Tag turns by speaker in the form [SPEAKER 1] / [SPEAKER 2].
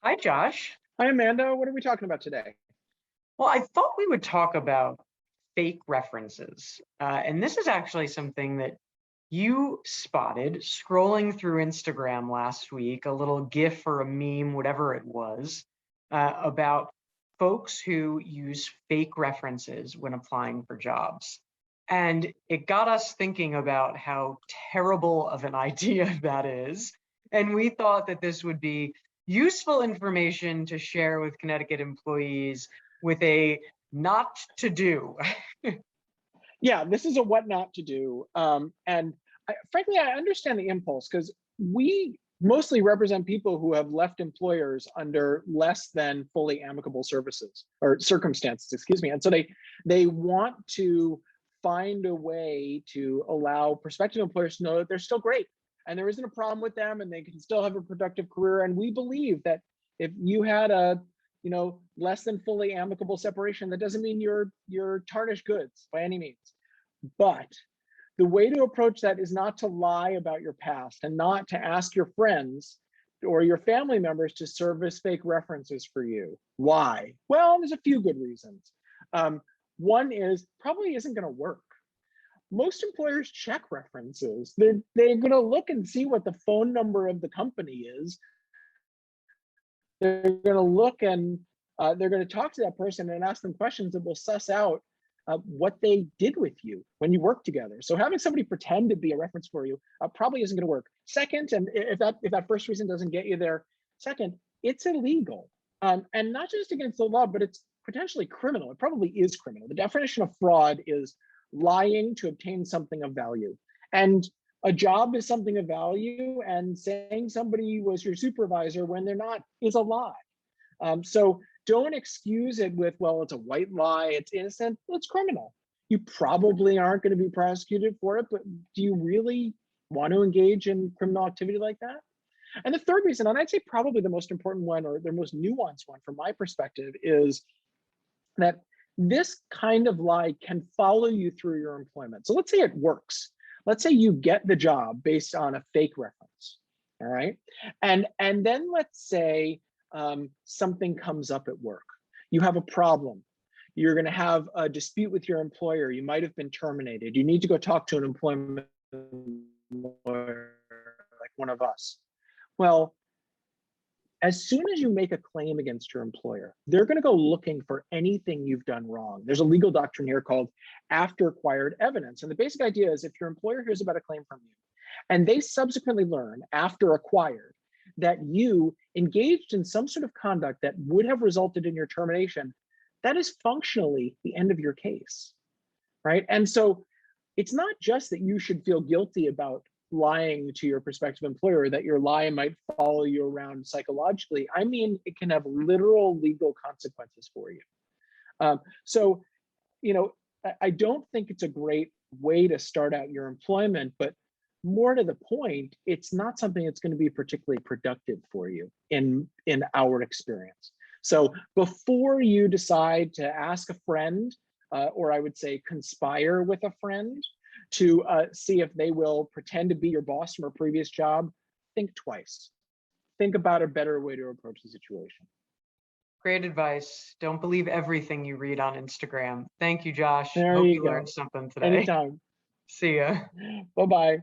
[SPEAKER 1] Hi, Josh.
[SPEAKER 2] Hi, Amanda. What are we talking about today?
[SPEAKER 1] Well, I thought we would talk about fake references. And this is actually something that you spotted scrolling through Instagram last week, a little GIF or a meme, whatever it was, about folks who use fake references when applying for jobs. And it got us thinking about how terrible of an idea that is. And we thought that this would be useful information to share with Connecticut employees with a not to do.
[SPEAKER 2] Yeah, this is a what not to do. Frankly, I understand the impulse because we mostly represent people who have left employers under less than fully amicable services or circumstances, excuse me. And so they want to find a way to allow prospective employers to know that they're still great and there isn't a problem with them and they can still have a productive career. And we believe that if you had a less than fully amicable separation, that doesn't mean you're tarnished goods by any means. But the way to approach that is not to lie about your past and not to ask your friends or your family members to serve as fake references for you. Why? Well, there's a few good reasons. One is probably isn't going to work. Most employers check references. They're going to look and see what the phone number of the company is. They're going to look and they're going to talk to that person and ask them questions that will suss out what they did with you when you worked together. So having somebody pretend to be a reference for you probably isn't going to work. Second, and if that first reason doesn't get you there, second, it's illegal, and not just against the law, but it's potentially criminal. It probably is criminal. The definition of fraud is lying to obtain something of value, and a job is something of value, and saying somebody was your supervisor when they're not is a lie. So don't excuse it with, well, it's a white lie, it's innocent, it's criminal. You probably aren't going to be prosecuted for it, but do you really want to engage in criminal activity like that? And the third reason, and I'd say probably the most important one or the most nuanced one from my perspective, is that this kind of lie can follow you through your employment. So let's say it works. Let's say you get the job based on a fake reference, all right? And then let's say something comes up at work. You have a problem. You're going to have a dispute with your employer. You might have been terminated. You need to go talk to an employment lawyer like one of us. Well, as soon as you make a claim against your employer, they're going to go looking for anything you've done wrong. There's a legal doctrine here called after acquired evidence. And the basic idea is if your employer hears about a claim from you and they subsequently learn after acquired that you engaged in some sort of conduct that would have resulted in your termination, that is functionally the end of your case, right? And so it's not just that you should feel guilty about lying to your prospective employer, that your lie might follow you around psychologically. I mean, it can have literal legal consequences for you. So, I don't think it's a great way to start out your employment, but more to the point, it's not something that's going to be particularly productive for you in our experience. So before you decide to ask a friend, or I would say conspire with a friend to see if they will pretend to be your boss from a previous job, think twice. Think about a better way to approach the situation.
[SPEAKER 1] Great advice. Don't believe everything you read on Instagram. Thank you, Josh.
[SPEAKER 2] There
[SPEAKER 1] Hope
[SPEAKER 2] you
[SPEAKER 1] you learned
[SPEAKER 2] go.
[SPEAKER 1] something today.
[SPEAKER 2] Anytime.
[SPEAKER 1] See ya.
[SPEAKER 2] Bye-bye.